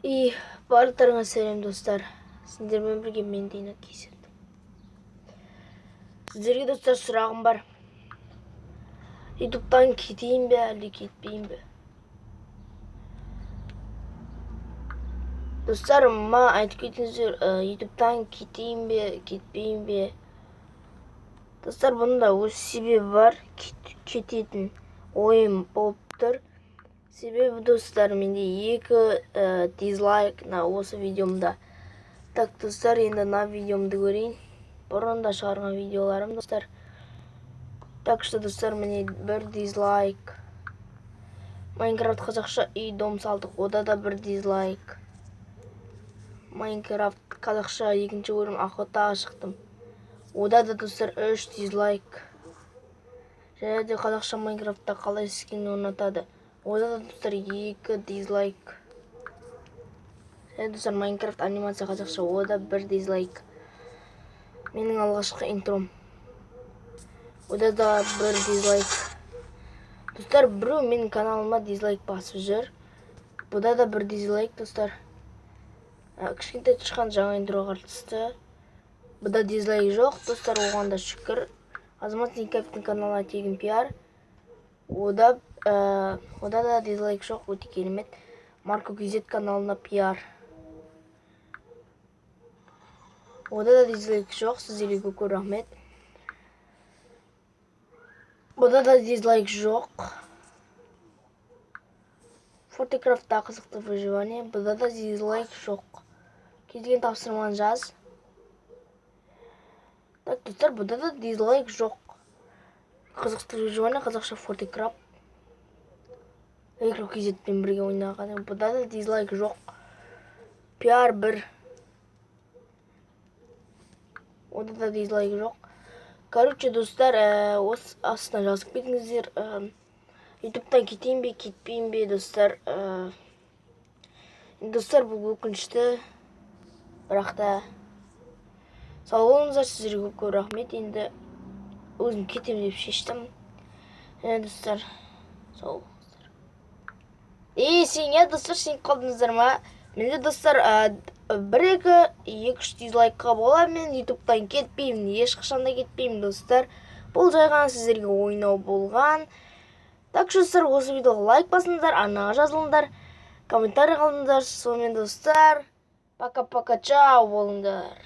И барлықтарыңа сәлем достар. Сіздермен бірге мен Дина Кейсет. Сіздерге достар сұрағым бар. ютубтан кетейін бе, әлде кетпейін бе? Достар, айтып кетіңіздер, ютубтан кетейін бе, кетпейін бе? Достар, бұнда өз себебі бар. Кететін ойым болып тұр. Себебі достар, менде 2 дизлайк осы видеомда. Так, достар, енді видеомды көрейін. Бұрында шығарған видеоларым, достар. Так что, достар, мне 1 дизлайк. Майнкрафт қазақша үй дом салдық, ода да 1 дизлайк. Майнкрафт қазақша 2-ші бөлім охотаға шықтым. Ода да, достар, 3 дизлайк. Және де қазақша Майнкрафтта қалай скин орнатады. Ода да, достар, 2 дизлайк. Және достар, Майнкрафт анимация қазақша, ода 1 дизлайк. Менің алғашқы интром. Ода да 1 дизлайк. Достар, біреу менің каналыма дизлайк басып жүр. Бұда да 1 дизлайк, достар. Кішкентай тышқан жаңа интроға қатысты. Бұда дизлайк жоқ, достар, оған да шүкір. Азамат Никаевтың каналына тегін пиар. Ода да дизлайк жоқ, өте керемет. Марко Кизет каналына пиар. Ода да дизлайк жоқ, сіздерге көп рахмет. Бұда да дизлайк жоқ. Фортекрафтта қызықты выживание. Бұда да дизлайк жоқ. Келген тапсырманы жаз. Так, достар, бұда да дизлайк жоқ. Қызықты выживание, қазақша Фортекрафт. Экро Кизетпен бірге ойнаған. Бұда да дизлайк жоқ. Пиар 1. Ода да дизлайк жоқ. Короче, достар, осы астына жазып кетіңіздер. ютубтан кетейін бе, кетпейін бе, достар. Достар, бұл өкінішті. Бірақ та сау болыңыздар, сіздерге көп рахмет. Енді өзім кетем деп шештім. Достар, сау болыңыздар. Сен, достар, сен қалдыңыздар ма? Менде, достар, 1-2-3 дизлайкқа бола, мен ютубтан кетпеймін, ешқашанда кетпеймін, достар. Бұл жай ғана сіздерге ойнау болған. Так, достар, осы видеоға лайк басыңыздар, арнаға жазылыңдар, комментарий қалдыңыздар. Сонымен, достар, пока-пока, чау болыңдар.